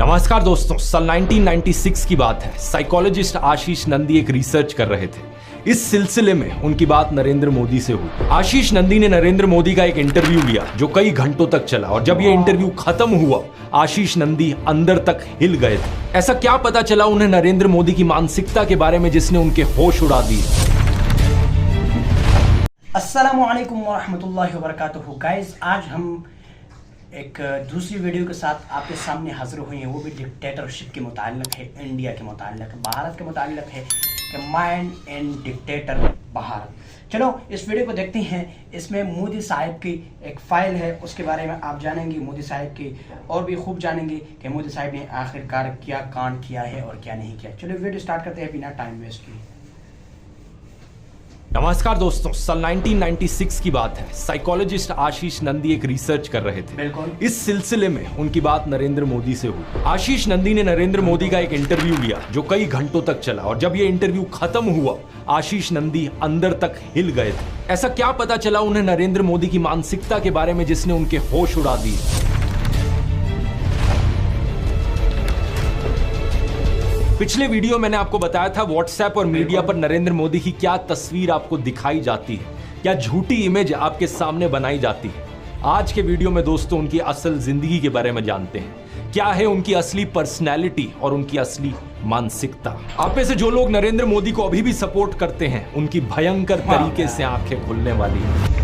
नमस्कार दोस्तों, साल 1996 की बात है। साइकोलॉजिस्ट आशीष नंदी एक रिसर्च कर रहे थे। इस सिलसिले में उनकी बात नरेंद्र मोदी से हुई। आशीष नंदी ने नरेंद्र मोदी का एक इंटरव्यू लिया जो कई घंटों तक चला, और जब यह इंटरव्यू खत्म हुआ आशीष नंदी अंदर तक हिल गए थे। ऐसा क्या पता चला उन्हें नरेंद्र मोदी की मानसिकता के बारे में जिसने उनके होश उड़ा दिए। अस्सलामुअलैकुम वरहमतुल्लाहि वबरकातुहू। गाइस, आज हम एक दूसरी वीडियो के साथ आपके सामने हाजिर हुए हैं। वो भी डिक्टेटरशिप के मुताल्लिक है, इंडिया के मुताल्लिक, भारत के मुताल्लिक है कि माइंड एंड डिक्टेटर भारत। चलो इस वीडियो को देखते हैं। इसमें मोदी साहब की एक फ़ाइल है, उसके बारे में आप जानेंगे मोदी साहब की, और भी खूब जानेंगे कि मोदी साहब ने आखिरकार क्या कांड किया है और क्या नहीं किया। चलो वीडियो स्टार्ट करते हैं बिना टाइम वेस्ट किए। नमस्कार दोस्तों, साल 1996 की बात है। साइकोलॉजिस्ट आशीष नंदी एक रिसर्च कर रहे थे। बिल्कुल। इस सिलसिले में उनकी बात नरेंद्र मोदी से हुई। आशीष नंदी ने नरेंद्र मोदी का एक इंटरव्यू लिया जो कई घंटों तक चला, और जब यह इंटरव्यू खत्म हुआ आशीष नंदी अंदर तक हिल गए थे। ऐसा क्या पता चला उन्हें नरेंद्र मोदी की मानसिकता के बारे में जिसने उनके होश उड़ा दिए। पिछले वीडियो मैंने आपको बताया था व्हाट्सएप और मीडिया पर नरेंद्र मोदी की क्या तस्वीर आपको दिखाई जाती है, क्या झूठी इमेज आपके सामने बनाई जाती है। आज के वीडियो में दोस्तों उनकी असल जिंदगी के बारे में जानते हैं। क्या है उनकी असली पर्सनैलिटी और उनकी असली मानसिकता। आप में से जो लोग नरेंद्र मोदी को अभी भी सपोर्ट करते हैं उनकी भयंकर तरीके से आंखें खुलने वाली है।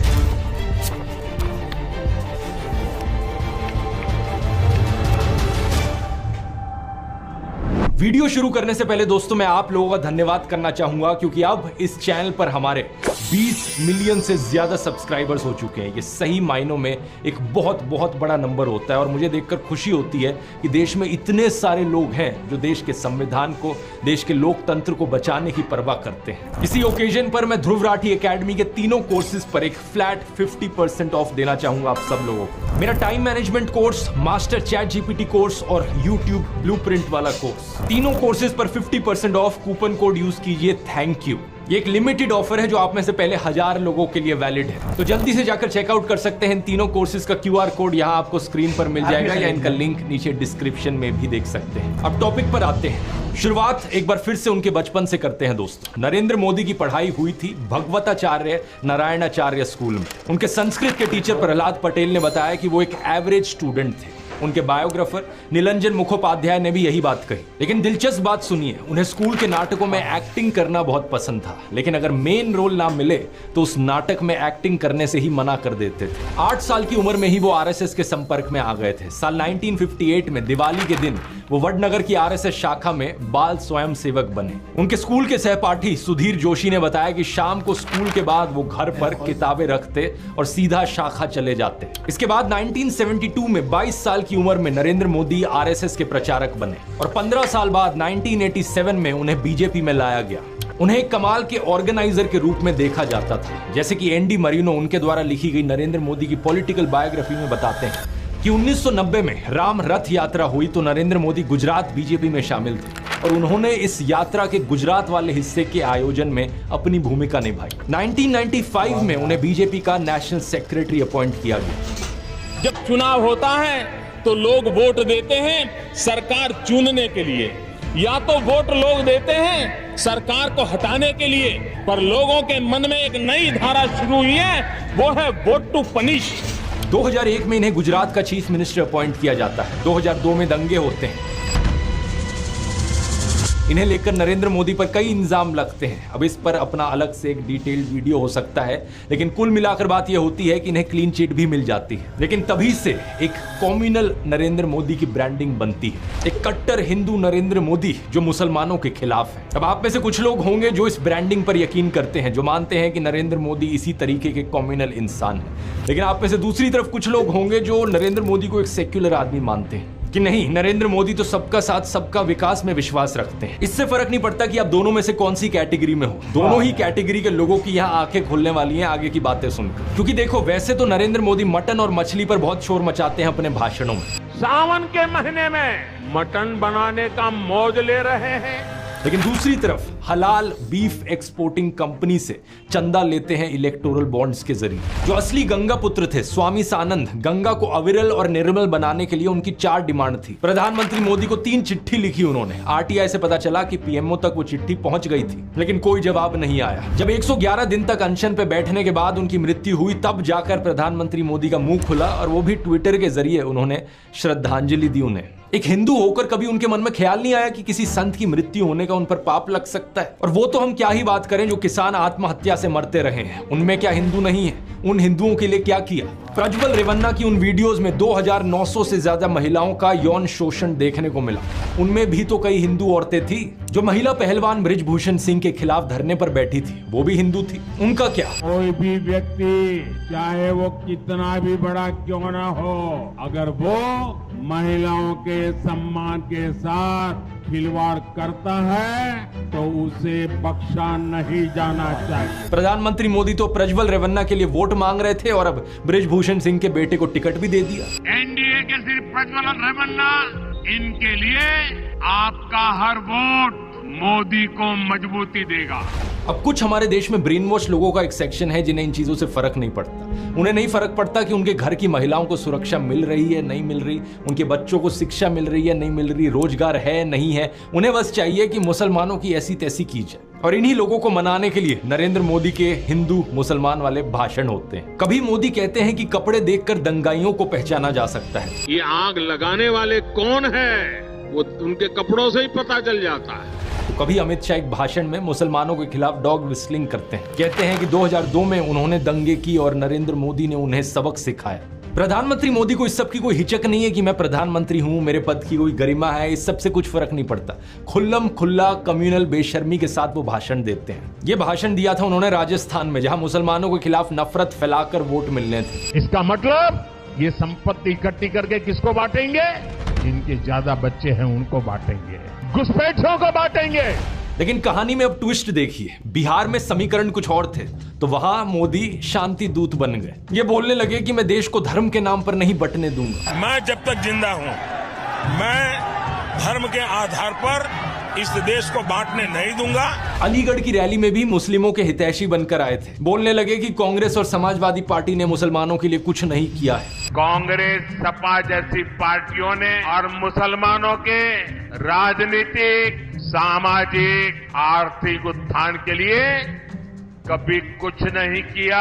वीडियो शुरू करने से पहले दोस्तों मैं आप लोगों का धन्यवाद करना चाहूंगा, क्योंकि अब इस चैनल पर हमारे 20 मिलियन से ज्यादा सब्सक्राइबर्स हो चुके हैं। ये सही मायनों में एक बहुत बहुत बड़ा नंबर होता है, और मुझे देखकर खुशी होती है कि देश में इतने सारे लोग हैं जो देश के संविधान को, देश के लोकतंत्र को बचाने की परवाह करते हैं। इसी ओकेजन पर मैं ध्रुव राठी एकेडमी के तीनों कोर्सेज पर एक फ्लैट 50% ऑफ देना चाहूंगा आप सब लोगों को। मेरा time management course, master chat GPT course और यूट्यूब ब्लूप्रिंट वाला कोर्स, तीनों कोर्सेज पर 50% ऑफ कूपन कोड यूज कीजिए। Thank you. ये एक लिमिटेड ऑफर है जो आप में से पहले 1000 लोगों के लिए वैलिड है, तो जल्दी से जाकर चेकआउट कर सकते हैं। तीनों कोर्सेज का QR कोड यहाँ आपको स्क्रीन पर मिल जाएगा, या इनका लिंक नीचे डिस्क्रिप्शन में भी देख सकते हैं। अब टॉपिक पर आते हैं। शुरुआत एक बार फिर से उनके बचपन से करते हैं दोस्तों। नरेंद्र मोदी की पढ़ाई हुई थी भगवताचार्य नारायणाचार्य स्कूल में। उनके संस्कृत के टीचर प्रहलाद पटेल ने बताया कि वो एक एवरेज स्टूडेंट थे। उनके बायोग्राफर निलंजन मुखोपाध्याय ने भी यही बात कही। लेकिन दिलचस्प बात सुनिए, उन्हें स्कूल के नाटकों में एक्टिंग करना बहुत पसंद था, लेकिन अगर मेन रोल ना मिले तो उस नाटक में एक्टिंग करने से ही मना कर देते थे। 8 साल की उम्र में ही वो RSS के संपर्क में आ गए थे। साल 1958 में दिवाली के दिन वो वडनगर की RSS शाखा में बाल स्वयं सेवक बने। उनके स्कूल के सहपाठी सुधीर जोशी ने बताया कि शाम को स्कूल के बाद वो घर पर किताबें रखते और सीधा शाखा चले जाते। इसके बाद 1972 में 22 साल की उम्र में नरेंद्र मोदी RSS के प्रचारक बने, और 15 साल बाद 1987 में उन्हें बीजेपी में लाया गया। उन्हें एक कमाल के ऑर्गेनाइजर के रूप में देखा जाता था। जैसे कि एनडी मरीनो उनके द्वारा लिखी गई नरेंद्र मोदी की पॉलिटिकल बायोग्राफी में बताते हैं कि 1990 में राम रथ यात्रा हुई तो नरेंद्र मोदी गुजरात बीजेपी में शामिल थे, और उन्होंने इस यात्रा के गुजरात वाले हिस्से के आयोजन में अपनी भूमिका निभाई। 1995 में उन्हें बीजेपी का नेशनल सेक्रेटरी अपॉइंट किया गया। जब चुनाव होता है तो लोग वोट देते हैं सरकार चुनने के लिए, या तो वोट लोग देते हैं सरकार को हटाने के लिए, पर लोगों के मन में एक नई धारा शुरू हुई है, वो है वोट टू पनिश। 2001 में इन्हें गुजरात का चीफ मिनिस्टर अपॉइंट किया जाता है। 2002 में दंगे होते हैं। इन्हें लेकर नरेंद्र मोदी पर कई इल्जाम लगते हैं। अब इस पर अपना अलग से एक डिटेल्ड वीडियो हो सकता है, लेकिन कुल मिलाकर बात यह होती है कि इन्हें क्लीन चिट भी मिल जाती है। लेकिन तभी से एक कॉम्युनल नरेंद्र मोदी की ब्रांडिंग बनती है, एक कट्टर हिंदू नरेंद्र मोदी जो मुसलमानों के खिलाफ है। अब आप में से कुछ लोग होंगे जो इस ब्रांडिंग पर यकीन करते हैं, जो मानते हैं कि नरेंद्र मोदी इसी तरीके के कॉम्युनल इंसान है। लेकिन आप में से दूसरी तरफ कुछ लोग होंगे जो नरेंद्र मोदी को एक सेक्युलर आदमी मानते हैं कि नहीं, नरेंद्र मोदी तो सबका साथ सबका विकास में विश्वास रखते हैं। इससे फर्क नहीं पड़ता कि आप दोनों में से कौन सी कैटेगरी में हो। दोनों ही कैटेगरी के लोगों की यहाँ आंखें खुलने वाली हैं आगे की बातें सुनकर। क्योंकि देखो, वैसे तो नरेंद्र मोदी मटन और मछली पर बहुत शोर मचाते हैं अपने भाषणों में। सावन के महीने में मटन बनाने का मौज ले रहे हैं, लेकिन दूसरी तरफ हलाल बीफ एक्सपोर्टिंग कंपनी से चंदा लेते हैं इलेक्टोरल बॉन्ड्स के जरिए। जो असली गंगा पुत्र थे स्वामी सानंद, गंगा को अविरल और निर्मल बनाने के लिए उनकी 4 डिमांड थी। प्रधानमंत्री मोदी को 3 चिट्ठी लिखी उन्होंने। आरटीआई से पता चला कि पीएमओ तक वो चिट्ठी पहुंच गई थी, लेकिन कोई जवाब नहीं आया। जब 111 दिन तक अनशन पे बैठने के बाद उनकी मृत्यु हुई, तब जाकर प्रधानमंत्री मोदी का मुंह खुला और वो भी ट्विटर के जरिए उन्होंने श्रद्धांजलि दी उन्हें। एक हिंदू होकर कभी उनके मन में ख्याल नहीं आया कि किसी संत की मृत्यु होने का उन पर पाप लग सकता है। और वो तो हम क्या ही बात करें जो किसान आत्महत्या से मरते रहे हैं, उनमें क्या हिंदू नहीं है? उन हिंदुओं के लिए क्या किया? प्रज्वल रेवन्ना की उन वीडियोस में 2900 से ज्यादा महिलाओं का यौन शोषण देखने को मिला। उनमें भी तो कई हिंदू औरतें थी। जो महिला पहलवान बृजभूषण सिंह के खिलाफ धरने पर बैठी थी, वो भी हिंदू थी। उनका क्या? कोई भी व्यक्ति चाहे वो कितना भी बड़ा क्यों ना हो, अगर वो महिलाओं के सम्मान के साथ खिलवाड़ करता है तो उसे बख्शा नहीं जाना चाहिए। प्रधानमंत्री मोदी तो प्रज्वल रेवन्ना के लिए वोट मांग रहे थे और अब बृजभूषण सिंह के बेटे को टिकट भी दे दिया। एनडीए के सिर्फ प्रज्वल रेवन्ना, इनके लिए आपका हर वोट मोदी को मजबूती देगा। अब कुछ हमारे देश में ब्रेन वॉश लोगों का एक सेक्शन है जिन्हें इन चीजों से फर्क नहीं पड़ता। उन्हें नहीं फर्क पड़ता कि उनके घर की महिलाओं को सुरक्षा मिल रही है नहीं मिल रही, उनके बच्चों को शिक्षा मिल रही है नहीं मिल रही, रोजगार है नहीं है। उन्हें बस चाहिए कि मुसलमानों की ऐसी तैसी की जाए। और इन्हीं लोगों को मनाने के लिए नरेंद्र मोदी के हिंदू मुसलमान वाले भाषण होते हैं। कभी मोदी कहते हैं कि कपड़े देखकर दंगाइयों को पहचाना जा सकता है। ये आग लगाने वाले कौन है वो उनके कपड़ों से ही पता चल जाता है। तो कभी अमित शाह एक भाषण में मुसलमानों के खिलाफ डॉग विस्लिंग करते हैं। कहते हैं कि 2002 में उन्होंने दंगे की और नरेंद्र मोदी ने उन्हें सबक सिखाया। प्रधानमंत्री मोदी को इस सब की कोई हिचक नहीं है कि मैं प्रधानमंत्री हूं, मेरे पद की कोई गरिमा है, इस सब से कुछ फर्क नहीं पड़ता। खुल्लम खुल्ला कम्युनल बेशर्मी के साथ वो भाषण देते हैं। ये भाषण दिया था उन्होंने राजस्थान में, जहां मुसलमानों के खिलाफ नफरत फैलाकर वोट मिलने थे। इसका मतलब ये संपत्ति इकट्ठी करके किसको बांटेंगे? जिनके ज्यादा बच्चे हैं उनको बांटेंगे, घुसपैठियों को बांटेंगे। लेकिन कहानी में अब ट्विस्ट देखिए। बिहार में समीकरण कुछ और थे, तो वहां मोदी शांति दूत बन गए। ये बोलने लगे कि मैं देश को धर्म के नाम पर नहीं बंटने दूंगा। मैं जब तक जिंदा हूं, मैं धर्म के आधार पर इस देश को बांटने नहीं दूंगा। अलीगढ़ की रैली में भी मुस्लिमों के हितैषी बनकर आए थे। बोलने लगे कि कांग्रेस और समाजवादी पार्टी ने मुसलमानों के लिए कुछ नहीं किया है। कांग्रेस, सपा जैसी पार्टियों ने और मुसलमानों के राजनीतिक, सामाजिक, आर्थिक उत्थान के लिए कभी कुछ नहीं किया।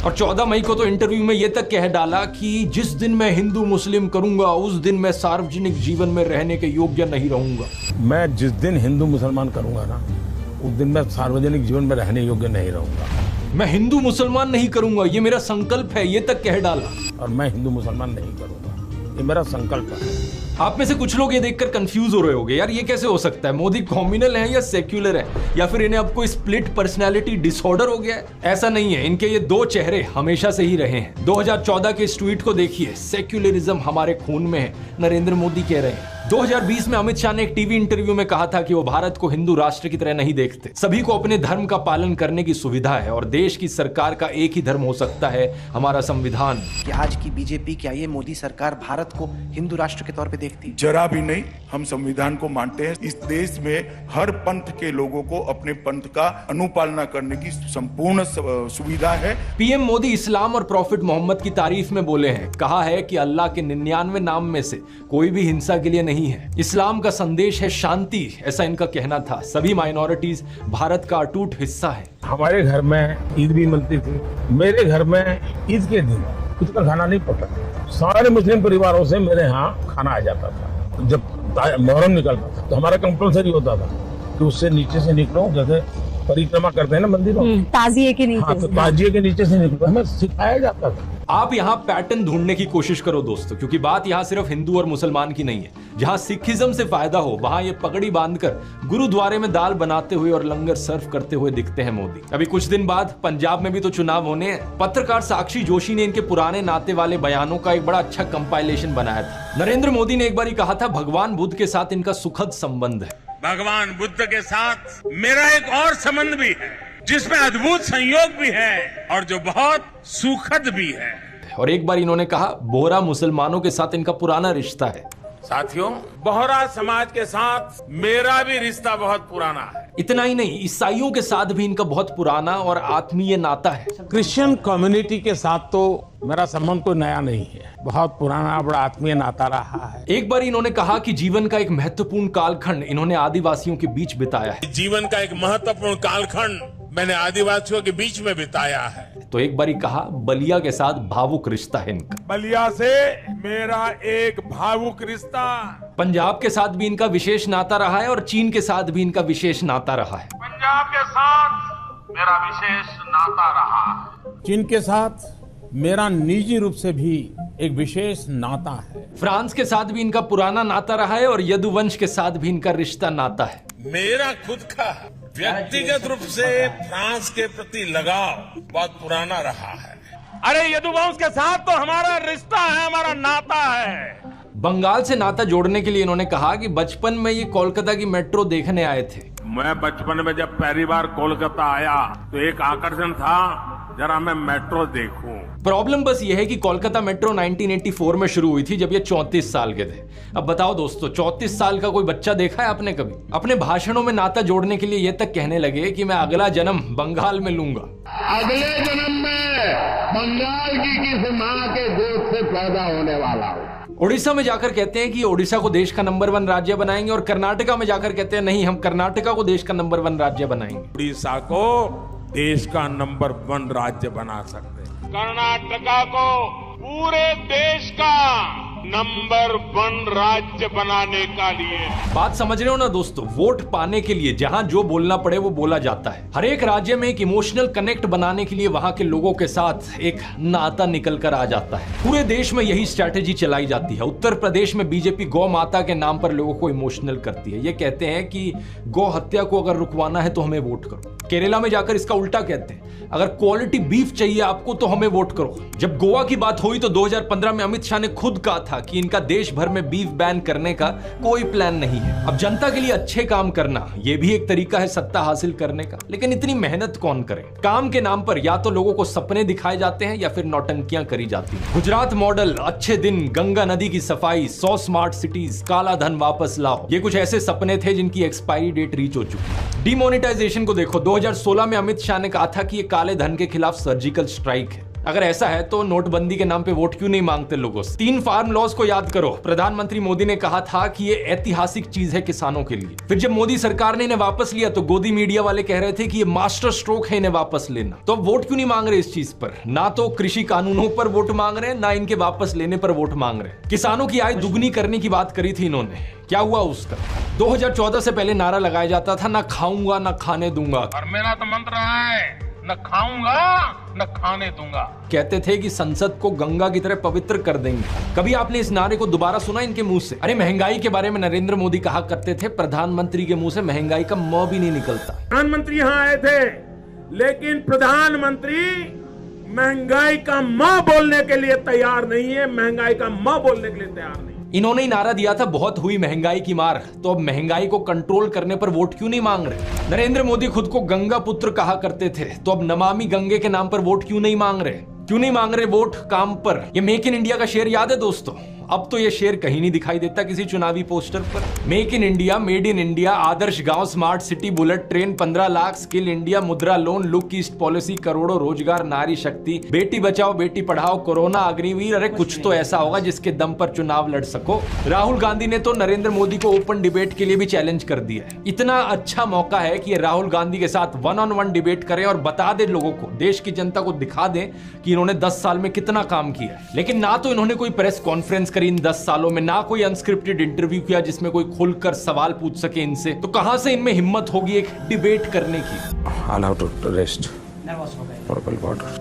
और 14 मई को तो इंटरव्यू में ये तक कह डाला कि जिस दिन मैं हिंदू मुस्लिम करूंगा उस दिन मैं सार्वजनिक जीवन में रहने के योग्य नहीं रहूंगा। मैं जिस दिन हिंदू मुसलमान करूंगा ना, उस दिन मैं सार्वजनिक जीवन में रहने योग्य नहीं रहूंगा। मैं हिंदू मुसलमान नहीं करूंगा, ये मेरा संकल्प है, ये तक कह डाला। और मैं हिंदू मुसलमान नहीं करूंगा, ये मेरा संकल्प है। आप में से कुछ लोग ये देखकर कंफ्यूज हो रहे होंगे, यार ये कैसे हो सकता है? मोदी कॉम्युनल है या सेक्युलर है, या फिर इन्हें अब कोई स्प्लिट पर्सनैलिटी डिसऑर्डर हो गया है? ऐसा नहीं है, इनके ये 2 चेहरे हमेशा से ही रहे हैं। 2014 के इस ट्वीट को देखिए, सेक्युलरिज्म हमारे खून में है, नरेंद्र मोदी कह रहे हैं। 2020 में अमित शाह ने एक टीवी इंटरव्यू में कहा था कि वो भारत को हिंदू राष्ट्र की तरह नहीं देखते। सभी को अपने धर्म का पालन करने की सुविधा है और देश की सरकार का एक ही धर्म हो सकता है, हमारा संविधान। कि आज की बीजेपी, क्या ये मोदी सरकार भारत को हिंदू राष्ट्र के तौर पे देखती? जरा भी नहीं। हम संविधान को मानते हैं। इस देश में हर पंथ के लोगों को अपने पंथ का अनुपालना करने की संपूर्ण सुविधा है। पीएम मोदी इस्लाम और प्रॉफिट मोहम्मद की तारीफ में बोले हैं। कहा है कि अल्लाह के 99 नाम में से कोई भी हिंसा के लिए नहीं है। इस्लाम का संदेश है शांति, ऐसा इनका कहना था। सभी माइनॉरिटीज भारत का अटूट हिस्सा है। हमारे घर में ईद भी मिलती थी। मेरे घर में ईद के दिन कुछ का खाना नहीं पकता। सारे मुस्लिम परिवारों से मेरे यहाँ खाना आ जाता था। जब मुहर्रम निकलता था तो हमारा कंपल्सरी होता था कि उससे नीचे से निकलो, जैसे परिक्रमा करते हैं ना मंदिरों, ताजिए के नीचे। हाँ, तो ताजिए के नीचे से निकलो, हमें सिखाया जाता था। आप यहाँ पैटर्न ढूंढने की कोशिश करो दोस्तों, क्योंकि बात यहाँ सिर्फ हिंदू और मुसलमान की नहीं है। जहाँ सिखिज्म से फायदा हो वहाँ ये पगड़ी बांधकर गुरुद्वारे में दाल बनाते हुए और लंगर सर्व करते हुए दिखते हैं मोदी। अभी कुछ दिन बाद पंजाब में भी तो चुनाव होने हैं। पत्रकार साक्षी जोशी ने इनके पुराने नाते वाले बयानों का एक बड़ा अच्छा कंपाइलेशन बनाया था। नरेंद्र मोदी ने एक बार कहा था, भगवान बुद्ध के साथ इनका सुखद संबंध है। भगवान बुद्ध के साथ मेरा एक और संबंध भी है, जिसमें अद्भुत संयोग भी है और जो बहुत सुखद भी है। और एक बार इन्होंने कहा, बोहरा मुसलमानों के साथ इनका पुराना रिश्ता है। साथियों, बोहरा समाज के साथ मेरा भी रिश्ता बहुत पुराना है। इतना ही नहीं, ईसाइयों के साथ भी इनका बहुत पुराना और आत्मीय नाता है। क्रिश्चियन कम्युनिटी के साथ तो मेरा संबंध कोई नया नहीं है, बहुत पुराना बड़ा आत्मीय नाता रहा है। एक बार इन्होंने कहा कि जीवन का एक महत्वपूर्ण कालखंड इन्होंने आदिवासियों के बीच बिताया है। जीवन का एक महत्वपूर्ण कालखंड मैंने आदिवासियों के बीच में बिताया है। तो एक बार ही कहा, बलिया के साथ भावुक रिश्ता है इनका। बलिया से मेरा एक भावुक रिश्ता, पंजाब के साथ भी इनका विशेष नाता रहा है और चीन के साथ भी इनका विशेष नाता रहा है। पंजाब के साथ मेरा विशेष नाता रहा है। चीन के साथ मेरा निजी रूप से भी एक विशेष नाता है। फ्रांस के साथ भी इनका पुराना नाता रहा है और यदुवंश के साथ भी इनका रिश्ता नाता है। मेरा खुद का व्यक्तिगत रूप से फ्रांस के प्रति लगाव बहुत पुराना रहा है। अरे यदुवंश के साथ तो हमारा रिश्ता है, हमारा नाता है। बंगाल से नाता जोड़ने के लिए इन्होंने कहा कि बचपन में ये कोलकाता की मेट्रो देखने आए थे। मैं बचपन में जब पहली बार कोलकाता आया तो एक आकर्षण था, जरा मैं मेट्रो देखूं। प्रॉब्लम बस ये है कि कोलकाता मेट्रो 1984 में शुरू हुई थी, जब ये 34 साल के थे। अब बताओ दोस्तों, 34 साल का कोई बच्चा देखा है आपने कभी? अपने भाषणों में नाता जोड़ने के लिए ये तक कहने लगे कि मैं अगला जन्म बंगाल में लूंगा। अगले जन्म में बंगाल की किसी माँ के गोद से पैदा होने वाला हूँ। उड़ीसा में जाकर कहते हैं कि उड़ीसा को देश का नंबर 1 राज्य बनाएंगे, और कर्नाटका में जाकर कहते हैं नहीं, हम कर्नाटका को देश का नंबर 1 राज्य बनाएंगे। उड़ीसा को देश का नंबर 1 राज्य बना सकते हैं। कर्नाटका को पूरे देश का नंबर 1 राज्य बनाने का लिए। बात समझ रहे हो ना दोस्तों? वोट पाने के लिए जहां जो बोलना पड़े वो बोला जाता है। हर एक राज्य में एक इमोशनल कनेक्ट बनाने के लिए वहां के लोगों के साथ एक नाता निकल कर आ जाता है। पूरे देश में यही स्ट्रैटेजी चलाई जाती है। उत्तर प्रदेश में बीजेपी गौ माता के नाम पर लोगों को इमोशनल करती है। ये कहते हैं कि गौ हत्या को अगर रुकवाना है तो हमें वोट करो। केरला में जाकर इसका उल्टा कहते हैं, अगर क्वालिटी बीफ चाहिए आपको तो हमें वोट करो। जब गोवा की बात हुई तो 2015 में अमित शाह ने खुद कहा था कि इनका देश भर में बीफ बैन करने का कोई प्लान नहीं है। अब जनता के लिए अच्छे काम करना यह भी एक तरीका है सत्ता हासिल करने का, लेकिन इतनी मेहनत कौन करे? काम के नाम पर या तो लोगों को सपने दिखाए जाते हैं या फिर नौटंकियां करी जाती हैं। गुजरात मॉडल, अच्छे दिन, गंगा नदी की सफाई, 100 स्मार्ट सिटीज, काला धन वापस लाओ, ये कुछ ऐसे सपने थे जिनकी एक्सपायरी डेट रीच हो चुकी है। डिमोनेटाइजेशन को देखो, 2016 में अमित शाह ने कहा था कि ये काले धन के खिलाफ सर्जिकल स्ट्राइक है। अगर ऐसा है तो नोटबंदी के नाम पे वोट क्यों नहीं मांगते लोगों से? 3 फार्म लॉज को याद करो, प्रधानमंत्री मोदी ने कहा था कि ये ऐतिहासिक चीज है किसानों के लिए। फिर जब मोदी सरकार ने इन्हें वापस लिया तो गोदी मीडिया वाले कह रहे थे कि ये मास्टर स्ट्रोक है इन्हें वापस लेना। तो अब वोट क्यों नहीं मांग रहे इस चीज पर? ना तो कृषि कानूनों पर वोट मांग रहे हैं, ना इनके वापस लेने पर वोट मांग रहे हैं। किसानों की आय दुगनी करने की बात करी थी इन्होंने, क्या हुआ उसका? 2014 से पहले नारा लगाया जाता था, ना खाऊंगा ना खाने दूंगा। और मेरा तो मंत्र है, न खाऊंगा न खाने दूंगा। कहते थे कि संसद को गंगा की तरह पवित्र कर देंगे। कभी आपने इस नारे को दोबारा सुना इनके मुंह से? अरे महंगाई के बारे में नरेंद्र मोदी कहा करते थे, प्रधानमंत्री के मुंह से महंगाई का म भी नहीं निकलता। प्रधानमंत्री यहाँ आए थे, लेकिन प्रधानमंत्री महंगाई का म बोलने के लिए तैयार नहीं है, महंगाई का म बोलने के लिए तैयार नहीं। इन्होंने ही नारा दिया था, बहुत हुई महंगाई की मार, तो अब महंगाई को कंट्रोल करने पर वोट क्यों नहीं मांग रहे? नरेंद्र मोदी खुद को गंगा पुत्र कहा करते थे, तो अब नमामि गंगे के नाम पर वोट क्यों नहीं मांग रहे? क्यों नहीं मांग रहे वोट काम पर? ये मेक इन इंडिया का शेर याद है दोस्तों? अब तो ये शेर कहीं नहीं दिखाई देता किसी चुनावी पोस्टर पर। Make in India, made in India, आदर्श गांव, smart city, bullet train, 15 lakh, skill India, Mudra loan, look east policy, करोड़ों रोजगार, नारी शक्ति, बेटी बचाओ बेटी पढ़ाओ, कोरोना, अग्निवीर। अरे कुछ तो ऐसा होगा जिसके दम पर चुनाव लड़ सको। राहुल गांधी ने तो नरेंद्र मोदी को ओपन डिबेट के लिए भी चैलेंज कर दिया है। इतना अच्छा मौका है कि राहुल गांधी के साथ 1-on-1 डिबेट करें और बता दे लोगों को, देश की जनता को दिखा दें कि इन्होंने 10 साल में कितना काम किया है। लेकिन ना तो इन्होंने कोई प्रेस कॉन्फ्रेंस करी इन 10 सालों में, ना कोई अनस्क्रिप्टेड इंटरव्यू किया जिसमें कोई खुलकर सवाल पूछ सके इनसे। तो कहां से इनमें हिम्मत होगी एक डिबेट करने की? Allow to rest. नर्वस हो गए। Purple water.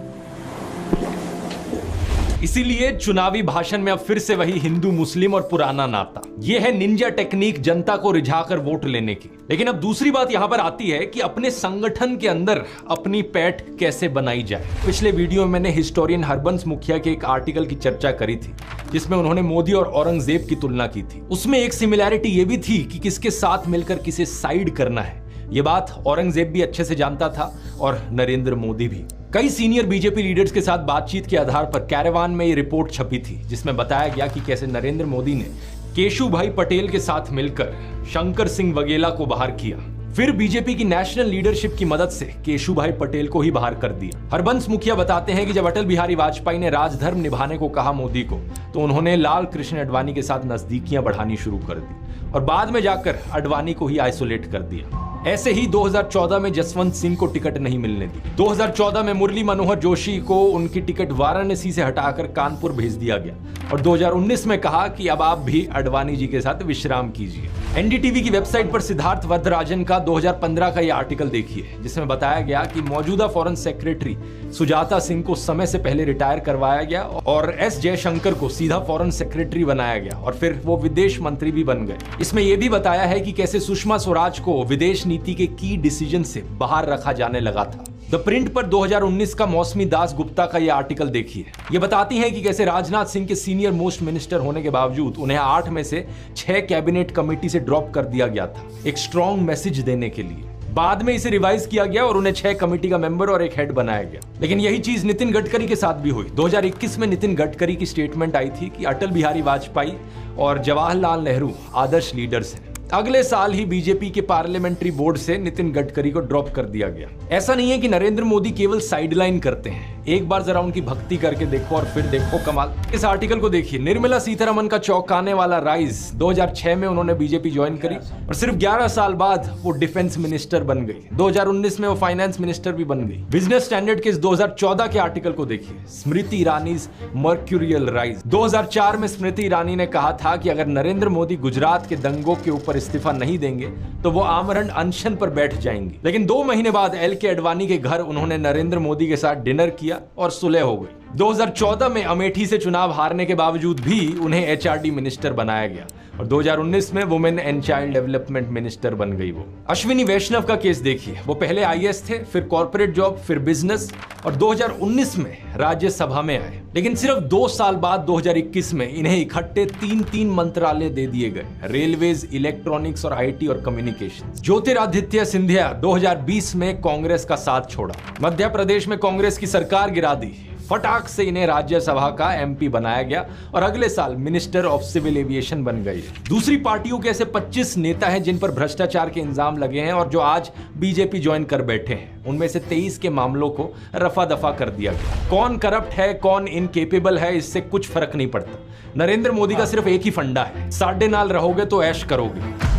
इसीलिए चुनावी भाषण में अब फिर से वही हिंदू मुस्लिम और पुराना नाता। यह है निंजा टेक्निक जनता को रिझाकर वोट लेने की। लेकिन अब दूसरी बात यहां पर आती है कि अपने संगठन के अंदर अपनी पैठ कैसे बनाई जाए। पिछले वीडियो में मैंने हिस्टोरियन हरबंस मुखिया के एक आर्टिकल की चर्चा करी थी जिसमें उन्होंने मोदी और औरंगजेब की तुलना की थी। उसमें एक सिमिलैरिटी यह भी थी कि किसके साथ मिलकर किसे साइड करना है। यह बात औरंगजेब भी अच्छे से जानता था और नरेंद्र मोदी भी। कई सीनियर बीजेपी लीडर्स के साथ बातचीत के आधार पर कैरेवान में ये रिपोर्ट छपी थी जिसमें बताया गया कि कैसे नरेंद्र मोदी ने केशु भाई पटेल के साथ मिलकर शंकर सिंह वगेला को बाहर किया। फिर बीजेपी की नेशनल लीडरशिप की मदद से केशु भाई पटेल को ही बाहर कर दिया। हरबंस मुखिया बताते हैं कि जब अटल बिहारी वाजपेयी ने राजधर्म निभाने को कहा मोदी को, तो उन्होंने लाल कृष्ण आडवाणी के साथ नजदीकियां बढ़ानी शुरू कर दी और बाद में जाकर आडवाणी को ही आइसोलेट कर दिया। ऐसे ही 2014 में जसवंत सिंह को टिकट नहीं मिलने दी। 2014 में मुरली मनोहर जोशी को उनकी टिकट वाराणसी से हटाकर कानपुर भेज दिया गया और 2019 में कहा कि अब आप भी आडवाणी जी के साथ विश्राम कीजिए। एनडीटीवी की वेबसाइट पर सिद्धार्थ वरदराजन का 2015 का यह आर्टिकल देखिए, जिसमें बताया गया कि मौजूदा फॉरेन सेक्रेटरी सुजाता सिंह को समय से पहले रिटायर करवाया गया और एस जयशंकर को सीधा फॉरेन सेक्रेटरी बनाया गया और फिर वो विदेश मंत्री भी बन गए। इसमें यह भी बताया है कि कैसे सुषमा स्वराज को विदेश नीति के की डिसीजन से बाहर रखा जाने लगा था। द प्रिंट पर 2019 का मौसमी दास गुप्ता का यह आर्टिकल देखिए। ये बताती है कि कैसे राजनाथ सिंह के सीनियर मोस्ट मिनिस्टर होने के बावजूद उन्हें 8 में से 6 कैबिनेट कमेटी से ड्रॉप कर दिया गया था, एक स्ट्रॉन्ग मैसेज देने के लिए। बाद में इसे रिवाइज किया गया और उन्हें 6 कमेटी का मेंबर और एक हेड बनाया गया। लेकिन यही चीज नितिन गडकरी के साथ भी हुई। 2021 में नितिन गडकरी की स्टेटमेंट आई थी कि अटल बिहारी वाजपेयी और जवाहरलाल नेहरू आदर्श लीडर्स हैं। अगले साल ही बीजेपी के पार्लियामेंट्री बोर्ड से नितिन गडकरी को ड्रॉप कर दिया गया। ऐसा नहीं है कि नरेंद्र मोदी केवल साइडलाइन करते हैं, एक बार जरा उनकी भक्ति करके देखो और फिर देखो कमाल। इस आर्टिकल को देखिए। निर्मला सीतारमण का चौंकाने वाला राइज। 2006 में उन्होंने बीजेपी ज्वाइन करी और सिर्फ 11 साल बाद वो डिफेंस मिनिस्टर बन गई। 2019 में वो फाइनेंस मिनिस्टर भी बन गई। बिजनेस स्टैंडर्ड के इस 2014 के आर्टिकल को देखिए। Smriti Irani mercurial rise. 2004 में स्मृति ईरानी ने कहा था कि अगर नरेंद्र मोदी गुजरात के दंगों के ऊपर इस्तीफा नहीं देंगे तो वो आमरण अनशन पर बैठ जाएंगी। लेकिन 2 महीने बाद एल.के. आडवाणी के घर उन्होंने नरेंद्र मोदी के साथ डिनर किया और सुलह हो गई। 2014 में अमेठी से चुनाव हारने के बावजूद भी उन्हें एचआरडी मिनिस्टर बनाया गया और 2019 में women and child development minister बन गई वो। अश्विनी वैष्णव का केस देखिए। वो पहले आईएएस थे, फिर कॉर्पोरेट जॉब, फिर बिजनेस और 2019 में राज्यसभा में आए। लेकिन सिर्फ 2 साल बाद 2021 में इन्हें इकट्ठे 3 मंत्रालय दे दिए गए, रेलवेज, इलेक्ट्रॉनिक्स और आईटी और कम्युनिकेशन। ज्योतिरादित्य सिंधिया 2020 में कांग्रेस का साथ छोड़ा, मध्य प्रदेश में कांग्रेस की सरकार गिरा दी, फटाक से इन्हें राज्यसभा का एमपी बनाया गया और अगले साल मिनिस्टर ऑफ सिविल एविएशन बन गए। दूसरी पार्टियों के ऐसे 25 नेता हैं जिन पर भ्रष्टाचार के इल्जाम लगे हैं और जो आज बीजेपी ज्वाइन कर बैठे हैं। उनमें से 23 के मामलों को रफा दफा कर दिया गया। कौन करप्ट है, कौन इनकेपेबल है, इससे कुछ फर्क नहीं पड़ता। नरेंद्र मोदी का सिर्फ एक ही फंडा है, साढ़े नाल रहोगे तो ऐश करोगे।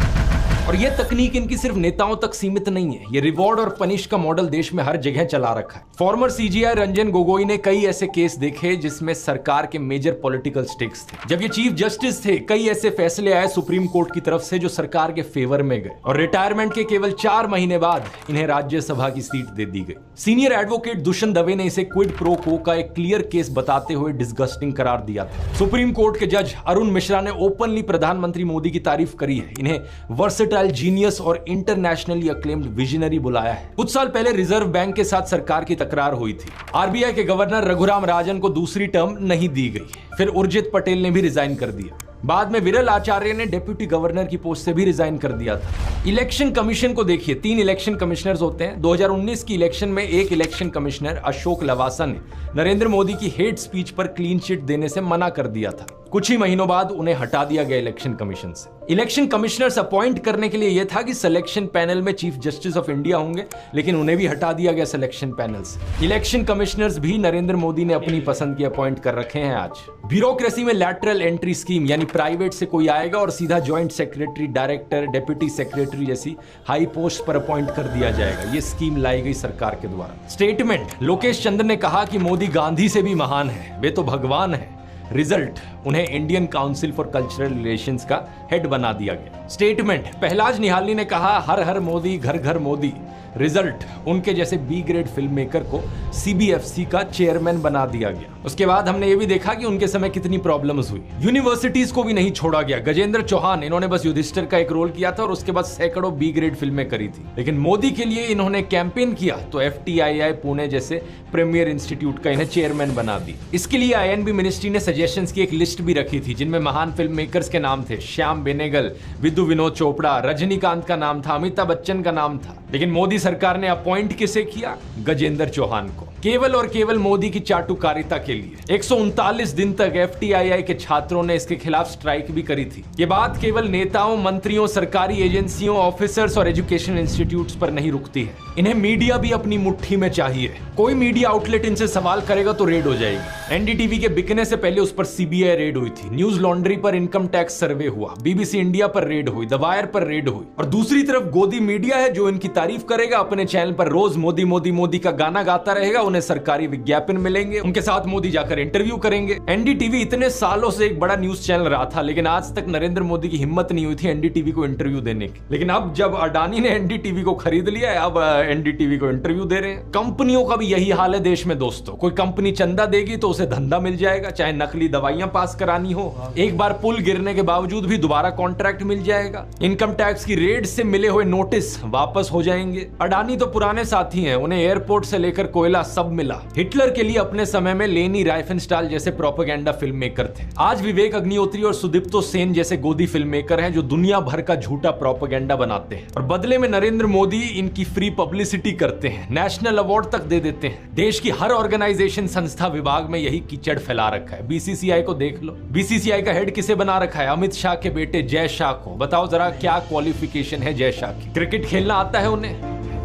और ये तकनीक इनकी सिर्फ नेताओं तक सीमित नहीं है, ये रिवॉर्ड और पनिश का मॉडल देश में हर जगह चला रखा है। फॉर्मर सीजीआई रंजन गोगोई ने कई ऐसे केस देखे जिसमें सरकार के मेजर पॉलिटिकल स्टेक्स थे। जब ये चीफ जस्टिस थे, कई ऐसे फैसले आए सुप्रीम कोर्ट की तरफ से जो सरकार के फेवर में गए और रिटायरमेंट के केवल 4 महीने बाद इन्हें राज्यसभा की सीट दे दी गई। सीनियर एडवोकेट दुष्यंत दवे ने इसे क्विड प्रो को का एक क्लियर केस बताते हुए डिस्गस्टिंग करार दिया था। सुप्रीम कोर्ट के जज अरुण मिश्रा ने ओपनली प्रधानमंत्री मोदी की तारीफ करी है, इन्हें वर्सेटाइल, जीनियस और इंटरनेशनली अक्लेम्ड विजनरी बुलाया है। कुछ साल पहले रिजर्व बैंक के साथ सरकार की तकरार हुई थी। आरबीआई के गवर्नर रघुराम राजन को दूसरी टर्म नहीं दी गई, फिर उर्जित पटेल ने भी रिजाइन कर दिया। बाद में विरल आचार्य ने डिप्टी गवर्नर की पोस्ट से भी रिजाइन कर दिया था। इलेक्शन कमीशन को देखिए। 3 इलेक्शन कमिश्नर्स होते हैं। 2019 की इलेक्शन में एक इलेक्शन कमिश्नर अशोक लवासा ने नरेंद्र मोदी की हेट स्पीच पर क्लीन चिट देने से मना कर दिया था। कुछ ही महीनों बाद उन्हें हटा दिया गया इलेक्शन कमीशन से। इलेक्शन कमिश्नर्स अपॉइंट करने के लिए यह था कि सिलेक्शन पैनल में चीफ जस्टिस ऑफ इंडिया होंगे, लेकिन उन्हें भी हटा दिया गया सिलेक्शन पैनल से। इलेक्शन कमिश्नर्स भी नरेंद्र मोदी ने अपनी पसंद की अपॉइंट कर रखे हैं आज। ब्यूरोक्रेसी में लैटरल एंट्री स्कीम, यानी प्राइवेट से कोई आएगा और सीधा joint secretary, director, deputy secretary जैसी हाई पोस्ट पर अपॉइंट कर दिया जाएगा। ये स्कीम लाई गई सरकार के द्वारा। स्टेटमेंट, लोकेश चंद्र ने कहा कि मोदी गांधी से भी महान है, वे तो भगवान है। रिजल्ट, उन्हें Indian council for cultural relations का हेड बना दिया गया। स्टेटमेंट, पहलाज निहालनी ने कहा हर हर मोदी, घर घर मोदी। रिजल्ट, उनके जैसे बी ग्रेड फिल्म मेकर को सीबीएफसी का चेयरमैन बना दिया गया। उसके बाद हमने ये भी देखा कि उनके समय कितनी प्रॉब्लम्स हुई। यूनिवर्सिटीज को भी नहीं छोड़ा गया। गजेंद्र चौहान, इन्होंने बस युधिष्ठिर का एक रोल किया था और उसके बाद सैकड़ों बी ग्रेड फिल्में करी थी। लेकिन मोदी के लिए इन्होंने कैंपेन किया तो FTII पुणे जैसे प्रीमियर इंस्टीट्यूट का इन्हें चेयरमैन बना दी। इसके लिए INB मिनिस्ट्री ने सजेशंस की एक लिस्ट भी रखी थी जिनमें महान फिल्म मेकर्स के नाम थे। श्याम बेनेगल, विदु विनोद चोपड़ा, रजनीकांत का नाम था, अमिताभ बच्चन का नाम था। लेकिन मोदी सरकार ने अपॉइंट किसे किया? गजेंद्र चौहान को। केवल और केवल मोदी की चाटुकारिता के लिए 139 दिन तक FTII के छात्रों ने इसके खिलाफ स्ट्राइक भी करी थी। ये बात केवल नेताओं, मंत्रियों, सरकारी एजेंसियों, ऑफिसर्स और एजुकेशन इंस्टीट्यूट्स पर नहीं रुकती है। इन्हें मीडिया भी अपनी मुट्ठी में चाहिए। कोई मीडिया आउटलेट इनसे सवाल करेगा तो रेड हो जाएगी। NDTV के बिकने से पहले उस पर CBI रेड हुई थी। न्यूज लॉन्ड्री पर इनकम टैक्स सर्वे हुआ, BBC इंडिया पर रेड हुई, द वायर पर रेड हुई। और दूसरी तरफ गोदी मीडिया है जो इनकी तारीफ करेगा, अपने चैनल पर रोज मोदी मोदी मोदी का गाना गाता रहेगा। उन्हें सरकारी विज्ञापन मिलेंगे, उनके साथ मोदी जाकर इंटरव्यू करेंगे। NDTV इतने सालों से एक बड़ा न्यूज चैनल रहा था, लेकिन आज तक नरेंद्र मोदी की हिम्मत नहीं हुई थी NDTV को इंटरव्यू देने की। लेकिन अब जब अडानी ने NDTV को खरीद लिया है, अब NDTV को इंटरव्यू दे रहे हैं। कंपनियों का भी यही हाल है देश में दोस्तों। कोई कंपनी चंदा देगी तो उसे धंधा मिल जाएगा, चाहे नकली दवाइयां पास करानी हो। एक बार पुल गिरने के बावजूद भी दोबारा कॉन्ट्रैक्ट मिल जाएगा। इनकम टैक्स की रेड से मिले हुए नोटिस वापस हो जाएंगे। अडानी तो पुराने साथी हैं, उन्हें एयरपोर्ट से लेकर कोयला सब मिला। हिटलर के लिए अपने समय में लेनी राइफेनस्टाल जैसे प्रोपेगेंडा फिल्म मेकर थे। आज विवेक अग्निहोत्री और सुदीप्तो सेन जैसे गोदी फिल्म मेकर हैं जो दुनिया भर का झूठा प्रोपेगेंडा बनाते हैं और बदले में नरेंद्र मोदी इनकी फ्री पब्लिसिटी करते हैं, नेशनल अवार्ड तक दे देते हैं। देश की हर ऑर्गेनाइजेशन, संस्था, विभाग में यही कीचड़ फैला रखा है। BCCI को देख लो, BCCI का हेड किसे बना रखा है? अमित शाह के बेटे जय शाह को। बताओ जरा क्या क्वालिफिकेशन है जय शाह की? क्रिकेट खेलना आता है उन्हें?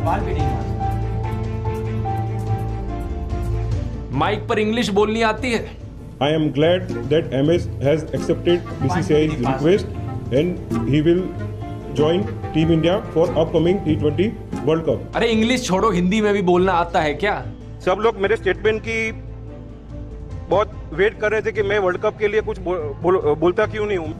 बाल भी नहीं मारते। माइक पर इंग्लिश बोलनी आती है? I am glad that MS has accepted BCCI's request and he will join Team India for upcoming T20 World Cup. अरे इंग्लिश छोड़ो, हिंदी में भी बोलना आता है क्या? सब लोग मेरे स्टेटमेंट की बहुत वेट कर रहे थे कि मैं वर्ल्ड कप के लिए कुछ बोलता क्यों नहीं हूँ।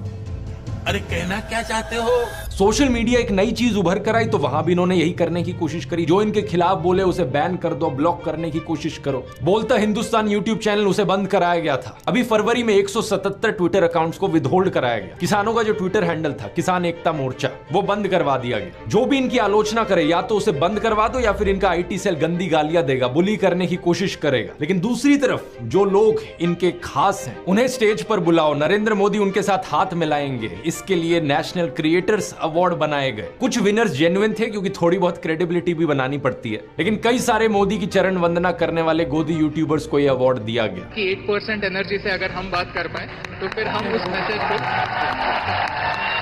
अरे कहना क्या चाहते हो? सोशल मीडिया एक नई चीज उभर कर आई तो वहां भी इन्होंने यही करने की कोशिश करी। जो इनके खिलाफ बोले उसे बैन कर दो, ब्लॉक करने की कोशिश करो। बोलता हिंदुस्तान यूट्यूब चैनल, उसे बंद कराया गया था। अभी फरवरी में 177 ट्विटर अकाउंट्स को विदहोल्ड कराया गया। किसानों का जो ट्विटर हैंडल था किसान एकता मोर्चा, वो बंद करवा दिया गया। जो भी इनकी आलोचना करे या तो उसे बंद करवा दो या फिर इनका IT सेल गंदी गालियां देगा, बुली करने की कोशिश करेगा। लेकिन दूसरी तरफ जो लोग इनके खास हैं उन्हें स्टेज पर बुलाओ, नरेंद्र मोदी उनके साथ हाथ मिलाएंगे। इसके लिए नेशनल क्रिएटर्स अवार्ड बनाए गए। कुछ विनर्स जेन्युइन थे क्योंकि थोड़ी बहुत क्रेडिबिलिटी भी बनानी पड़ती है, लेकिन कई सारे मोदी की चरण वंदना करने वाले गोदी यूट्यूबर्स को यह अवार्ड दिया गया कि 8% एनर्जी से अगर हम बात कर पाए तो फिर हम उस मैसेज को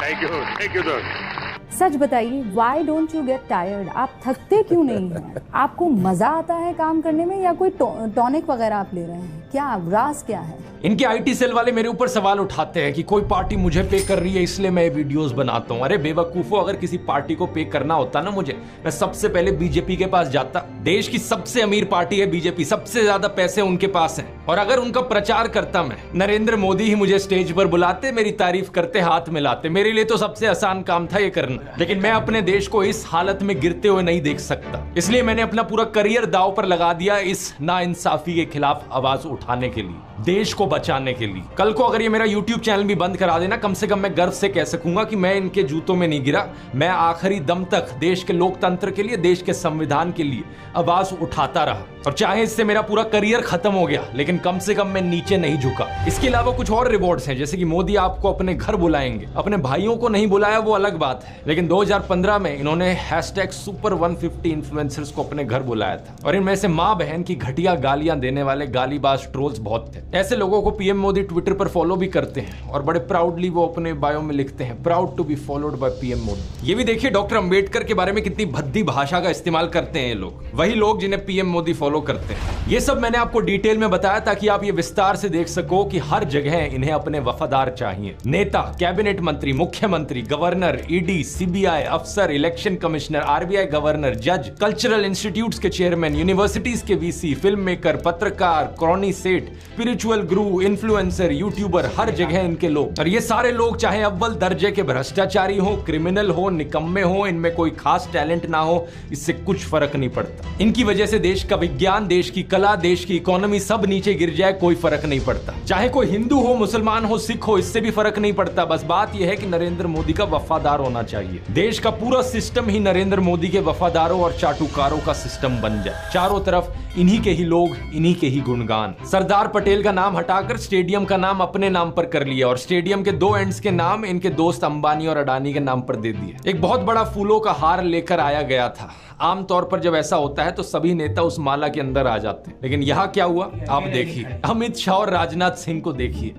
थैंक यू सर। सच बताइए, why don't you get tired? आप थकते क्यों नहीं हैं? आपको मजा आता है काम करने में या कोई टॉनिक वगैरह आप ले रहे हैं? क्या राज क्या है? इनके IT सेल वाले मेरे ऊपर सवाल उठाते हैं कि कोई पार्टी मुझे पे कर रही है इसलिए मैं वीडियोस बनाता हूं। अरे बेवकूफो, अगर किसी पार्टी को पे करना होता ना मुझे, मैं सबसे पहले BJP के पास जाता। देश की सबसे अमीर पार्टी है BJP, सबसे ज्यादा पैसे उनके पास हैं। और अगर उनका प्रचार करता मैं, नरेंद्र मोदी ही मुझे स्टेज पर बुलाते, मेरी तारीफ करते, हाथ मिलाते। मेरे लिए तो सबसे आसान काम था ये करना। लेकिन मैं अपने देश को इस हालत में गिरते हुए नहीं देख सकता, इसलिए मैंने अपना पूरा करियर दांव पर लगा दिया इस नाइंसाफी के खिलाफ आवाज उठाने के लिए, देश को बचाने के लिए। कल को अगर ये मेरा YouTube चैनल भी बंद करा देना, कम से कम मैं गर्व से कह सकूंगा कि मैं इनके जूतों में नहीं गिरा। मैं आखिरी दम तक देश के लोकतंत्र के लिए, देश के संविधान के लिए आवाज उठाता रहा। और चाहे इससे मेरा पूरा करियर खत्म हो गया, लेकिन कम से कम मैं नीचे नहीं झुका। इसके अलावा कुछ और रिवॉर्ड्स हैं, जैसे कि मोदी आपको अपने घर बुलाएंगे। अपने भाइयों को नहीं बुलाया वो अलग बात है, लेकिन 2015 में इन्होंने #Super150 इन्फ्लुएंसर्स को अपने घर बुलाया था। और इनमें से माँ बहन की घटिया गालियां देने वाले गालीबाज ट्रोल्स बहुत थे। ऐसे लोगों को PM मोदी ट्विटर पर फॉलो भी करते हैं और बड़े प्राउडली वो अपने बायो में लिखते हैं, proud to be followed by PM Modi. ये भी देखिए डॉक्टर अंबेडकर के बारे में कितनी भद्दी भाषा का इस्तेमाल करते हैं ये लोग, वही लोग जिन्हें PM मोदी फॉलो करते हैं। ये सब मैंने आपको डिटेल में बताया ताकि आप ये विस्तार से देख सको कि हर जगह इन्हें अपने वफादार चाहिए। नेता, कैबिनेट मंत्री, मुख्यमंत्री, गवर्नर, ED, CBI अफसर, इलेक्शन कमिश्नर, RBI गवर्नर, जज, कल्चरल इंस्टीट्यूट्स के चेयरमैन, यूनिवर्सिटीज के VC, फिल्म मेकर, पत्रकार, क्रॉनी सेठ, स्पिरिचुअल गुरु, इन्फ्लुएंसर, यूट्यूबर, हर जगह इनके लोग। और ये सारे लोग चाहे अव्वल दर्जे के भ्रष्टाचारी हो, क्रिमिनल हो, निकम्मे हो, इनमें कोई खास टैलेंट ना हो, इससे कुछ फर्क नहीं पड़ता। इनकी वजह से देश का विज्ञान, देश की कला, देश की इकोनॉमी सब नीचे गिर जाए, कोई फर्क नहीं पड़ता। चाहे कोई हिंदू हो, मुसलमान हो, सिख हो, इससे भी फर्क नहीं पड़ता। बस बात यह है कि नरेंद्र मोदी का वफादार होना चाहिए। देश का पूरा सिस्टम ही नरेंद्र मोदी के वफादारों और चाटुकारों का सिस्टम बन जाए। चारों तरफ इन्हीं के ही लोग, इन्हीं के ही गुणगान। सरदार पटेल का नाम हटाकर स्टेडियम का नाम अपने नाम पर कर लिया और स्टेडियम के 2 एंड्स के नाम इनके दोस्त अंबानी और अडानी के नाम पर दे दिए। एक बहुत बड़ा फूलों का हार लेकर आया गया था। आमतौर पर जब ऐसा होता है तो सभी नेता उस माला के अंदर आ जाते हैं, लेकिन यहाँ क्या हुआ आप देखिए। अमित शाह और राजनाथ सिंह को देखिए।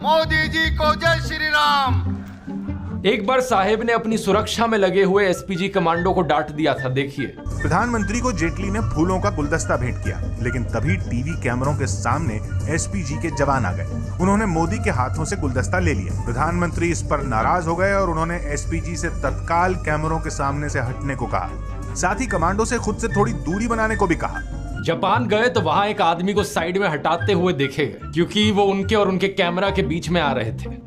मोदी जी को जय श्री राम। एक बार साहेब ने अपनी सुरक्षा में लगे हुए एसपीजी कमांडो को डांट दिया था, देखिए। प्रधानमंत्री को जेटली ने फूलों का गुलदस्ता भेंट किया, लेकिन तभी टीवी कैमरों के सामने एसपीजी के जवान आ गए। उन्होंने मोदी के हाथों से गुलदस्ता ले लिया। प्रधानमंत्री इस पर नाराज हो गए और उन्होंने एसपीजी से तत्काल कैमरों के सामने से हटने को कहा। साथ ही कमांडो से खुद से थोड़ी दूरी बनाने को भी कहा। जापान गए तो वहां एक आदमी को साइड में हटाते हुए देखे गए, क्योंकि वो उनके और उनके कैमरा के बीच में आ रहे थे।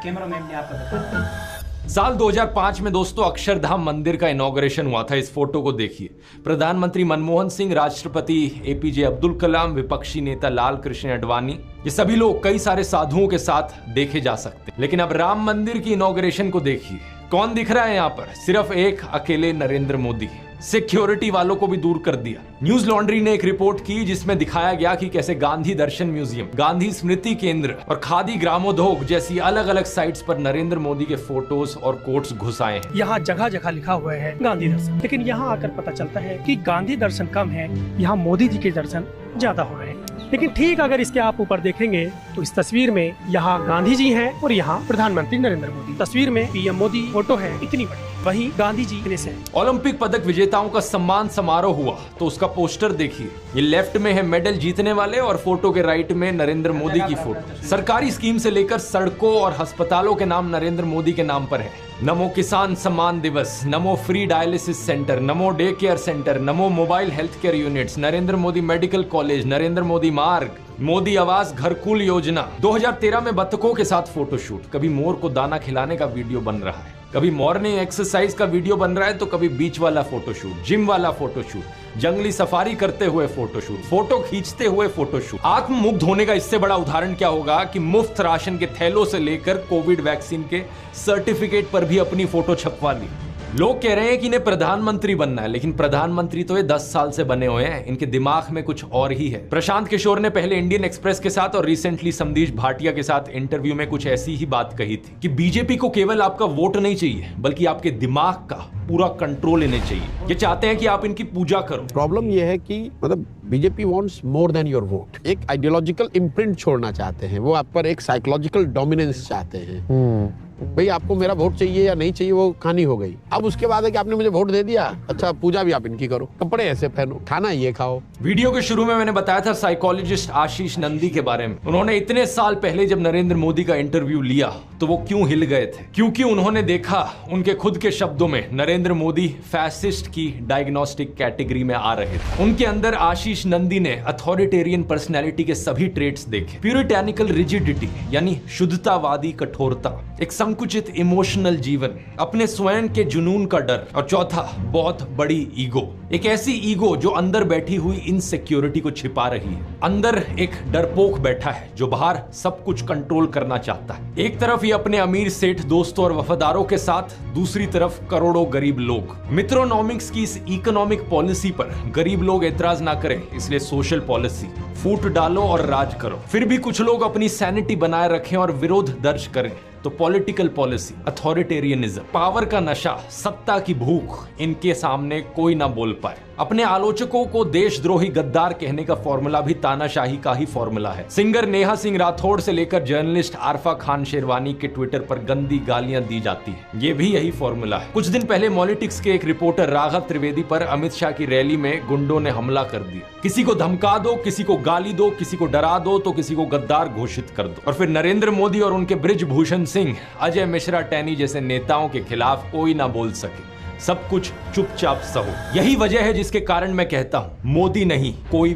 कैमरामैन ने आपको बताया। साल 2005 में दोस्तों अक्षरधाम मंदिर का इनॉग्रेशन हुआ था। इस फोटो को देखिए। प्रधानमंत्री मनमोहन सिंह, राष्ट्रपति एपीजे अब्दुल कलाम, विपक्षी नेता लाल कृष्ण आडवाणी, ये सभी लोग कई सारे साधुओं के साथ देखे जा सकते हैं। लेकिन अब राम मंदिर की इनॉग्रेशन को देखिए, कौन दिख रहा है यहाँ पर? सिर्फ एक अकेले नरेंद्र मोदी। सिक्योरिटी वालों को भी दूर कर दिया। न्यूज लॉन्ड्री ने एक रिपोर्ट की जिसमें दिखाया गया कि कैसे गांधी दर्शन म्यूजियम, गांधी स्मृति केंद्र और खादी ग्रामोद्योग जैसी अलग अलग साइट्स पर नरेंद्र मोदी के फोटोज और कोट्स घुसाए हैं। यहाँ जगह जगह लिखा हुआ है गांधी दर्शन, लेकिन यहाँ आकर पता चलता है कि गांधी दर्शन कम है, यहाँ मोदी जी के दर्शन ज्यादा हो रहे हैं। लेकिन ठीक अगर इसके आप ऊपर देखेंगे तो इस तस्वीर में यहाँ गांधी जी हैं और यहाँ प्रधानमंत्री नरेंद्र मोदी। तस्वीर में पीएम मोदी फोटो है इतनी बड़ी, वहीं गांधी जी इतने से। ओलंपिक पदक विजेताओं का सम्मान समारोह हुआ तो उसका पोस्टर देखिए। ये लेफ्ट में है मेडल जीतने वाले और फोटो के राइट में नरेंद्र मोदी की फोटो। सरकारी स्कीम से लेकर सड़कों और अस्पतालों के नाम नरेंद्र मोदी के नाम पर है। नमो किसान सम्मान दिवस, नमो फ्री डायलिसिस सेंटर, नमो डे केयर सेंटर, नमो mobile health care units, Narendra Modi medical college, Narendra Modi मार्ग, मोदी आवास घरकुल योजना। 2013 में बत्तखों के साथ फोटोशूट, कभी मोर को दाना खिलाने का वीडियो बन रहा है, कभी मॉर्निंग एक्सरसाइज का वीडियो बन रहा है, तो कभी बीच वाला फोटोशूट, जिम वाला फोटोशूट, जंगली सफारी करते हुए फोटोशूट, फोटो खींचते हुए फोटोशूट। आत्ममुग्ध होने का इससे बड़ा उदाहरण क्या होगा कि मुफ्त राशन के थैलों से लेकर कोविड वैक्सीन के सर्टिफिकेट पर भी अपनी फोटो छपवा ली। लोग कह रहे हैं कि इन्हें प्रधानमंत्री बनना है, लेकिन प्रधानमंत्री तो ये 10 साल से बने हुए हैं। इनके दिमाग में कुछ और ही है। प्रशांत किशोर ने पहले इंडियन एक्सप्रेस के साथ और रिसेंटली समदीश भाटिया के साथ इंटरव्यू में कुछ ऐसी ही बात कही थी कि बीजेपी को केवल आपका वोट नहीं चाहिए, बल्कि आपके दिमाग का पूरा कंट्रोल इन्हें चाहिए। ये चाहते हैं कि आप इनकी पूजा करो। प्रॉब्लम ये है कि मतलब BJP wants more than your vote. एक आइडियोलॉजिकल इम्प्रिंट छोड़ना चाहते हैं, वो आप पर एक साइकोलॉजिकल डोमिनेंस चाहते हैं। भाई आपको मेरा वोट चाहिए या नहीं चाहिए वो कहानी हो गई। अब उसके बाद है कि आपने मुझे वोट दे दिया, अच्छा पूजा भी आप इनकी करो, कपड़े ऐसे पहनो, खाना ये खाओ। वीडियो के शुरू में मैंने बताया था साइकोलॉजिस्ट आशीष नंदी के बारे में। उन्होंने इतने साल पहले जब नरेंद्र मोदी का इंटरव्यू लिया तो वो क्यों हिल गए थे? क्योंकि उन्होंने देखा, उनके खुद के शब्दों में, नरेंद्र मोदी फैसिस्ट की डायग्नोस्टिक कैटेगरी में आ रहे थे। उनके अंदर आशीष नंदी ने अथॉरिटेरियन पर्सनैलिटी के सभी ट्रेट्स देखे। प्यूरिटैनिकल रिजिडिटी यानी शुद्धतावादी कठोरता, एक संकुचित इमोशनल जीवन, अपने स्वयं के जुनून का डर, और चौथा बहुत बड़ी ईगो। एक ऐसी ईगो जो अंदर बैठी हुई इनसिक्योरिटी को छिपा रही है। अंदर एक डरपोक बैठा है जो बाहर सब कुछ कंट्रोल करना चाहता है। एक तरफ ये अपने अमीर सेठ दोस्तों और वफादारों के साथ, दूसरी तरफ करोड़ों गरीब लोग। मित्रोनॉमिक्स की इस इकोनॉमिक पॉलिसी पर गरीब लोग एतराज ना करें, इसलिए सोशल पॉलिसी, फूट डालो और राज करो। फिर भी कुछ लोग अपनी सैनिटी बनाए रखें और विरोध दर्ज करें तो पॉलिटिकल पॉलिसी, अथॉरिटेरियनिज्म, पावर का नशा, सत्ता की भूख, इनके सामने कोई ना बोल पाए। अपने आलोचकों को देशद्रोही गद्दार कहने का फॉर्मूला भी तानाशाही का ही फॉर्मूला है। सिंगर नेहा सिंह राठौड़ से लेकर जर्नलिस्ट आरफा खान शेरवानी के ट्विटर पर गंदी गालियां दी जाती है, ये भी यही फॉर्मूला है। कुछ दिन पहले पॉलिटिक्स के एक रिपोर्टर राघव त्रिवेदी पर अमित शाह की रैली में गुंडों ने हमला कर दिया। किसी को धमका दो, किसी को गाली दो, किसी को डरा दो, तो किसी को गद्दार घोषित कर दो। और फिर नरेंद्र मोदी और उनके बृजभूषण सिंह, अजय मिश्रा टैनी जैसे नेताओं के खिलाफ कोई ना बोल सके, सब कुछ चुपचाप सहो। यही वजह है जिसके कारण मैं कहता हूं, मोदी नहीं, कोई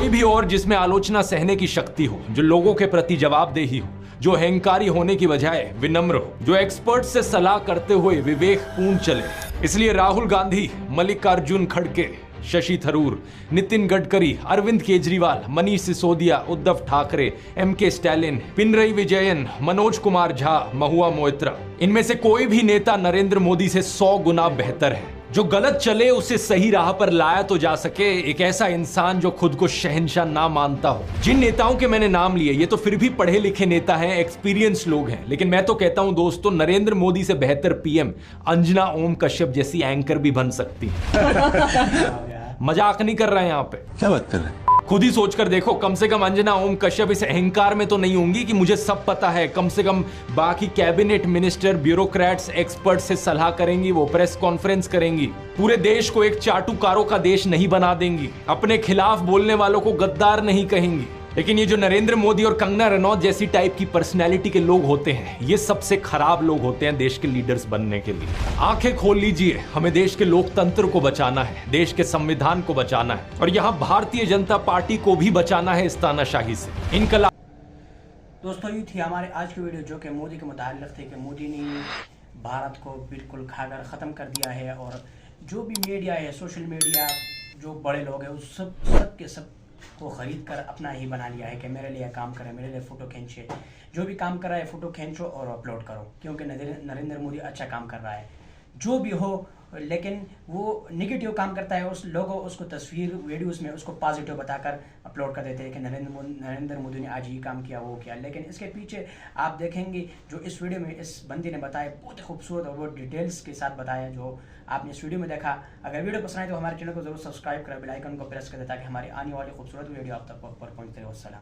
भी और जिसमें आलोचना सहने की शक्ति हो, जो लोगों के प्रति जवाबदेही हो, जो अहंकारी होने की बजाय विनम्र हो, जो एक्सपर्ट से सलाह करते हुए विवेकपूर्ण चले। इसलिए राहुल गांधी, मल्लिकार्जुन खड़गे, शशि थरूर, नितिन गडकरी, अरविंद केजरीवाल, मनीष सिसोदिया, उद्धव ठाकरे, एमके स्टैलिन, पिनरई विजयन, मनोज कुमार झा, महुआ मोइत्रा, इनमें से कोई भी नेता नरेंद्र मोदी से 100 गुना बेहतर है। जो गलत चले उसे सही राह पर लाया तो जा सके, एक ऐसा इंसान जो खुद को शहंशाह ना मानता हो। जिन नेताओं के मैंने नाम लिए ये तो फिर भी पढ़े लिखे नेता हैं, एक्सपीरियंस लोग हैं, लेकिन मैं तो कहता हूं दोस्तों, नरेंद्र मोदी से बेहतर पीएम अंजना ओम कश्यप जैसी एंकर भी बन सकती है। मजाक नहीं कर रहे हैं यहाँ पे। क्या बात कर रहे हैं? खुद ही सोचकर देखो, कम से कम अंजना ओम कश्यप इस अहंकार में तो नहीं होंगी कि मुझे सब पता है। कम से कम बाकी कैबिनेट मिनिस्टर, ब्यूरोक्रेट्स, एक्सपर्ट से सलाह करेंगी, वो प्रेस कॉन्फ्रेंस करेंगी, पूरे देश को एक चाटुकारों का देश नहीं बना देंगी, अपने खिलाफ बोलने वालों को गद्दार नहीं कहेंगी। लेकिन ये जो नरेंद्र मोदी और कंगना रनौत जैसी टाइप की पर्सनैलिटी के लोग होते हैं, ये सबसे खराब लोग होते हैं देश के लीडर्स बनने के लिए। आंखें खोल लीजिए, हमें देश के लोकतंत्र को बचाना है, देश के संविधान को बचाना है, और यहाँ भारतीय जनता पार्टी को भी बचाना है इस तानाशाही से। इनकलाब। दोस्तों, ये थी हमारे आज की वीडियो जो कि मोदी के मुताल्लिक थे कि मोदी ने भारत को बिल्कुल खाकर ख़त्म कर दिया है, और जो भी मीडिया है, सोशल मीडिया, जो बड़े लोग हैं, उस सब के सब को ख़रीद कर अपना ही बना लिया है कि मेरे लिए काम करें, मेरे लिए फ़ोटो खींचे, जो भी काम कर रहा है फ़ोटो खींचो और अपलोड करो, क्योंकि नरेंद्र मोदी अच्छा काम कर रहा है जो भी हो। लेकिन वो नेगेटिव काम करता है, उस लोगों उसको तस्वीर वीडियोस में उसको पॉजिटिव बताकर अपलोड कर देते हैं कि नरेंद्र मोदी ने आज ये काम किया, वो किया। लेकिन इसके पीछे आप देखेंगे जो इस वीडियो में इस बंदी ने बताया, बहुत खूबसूरत और बहुत डिटेल्स के साथ बताया जो आपने इस वीडियो में देखा। अगर वीडियो पसंद आए तो हमारे चैनल को जरूर सब्सक्राइब करें, बेल आइकन को प्रेस कर दें ताकि हमारी आने वाली खूबसूरत वीडियो आप तक पर पहुँचते रहे। वस्सलाम।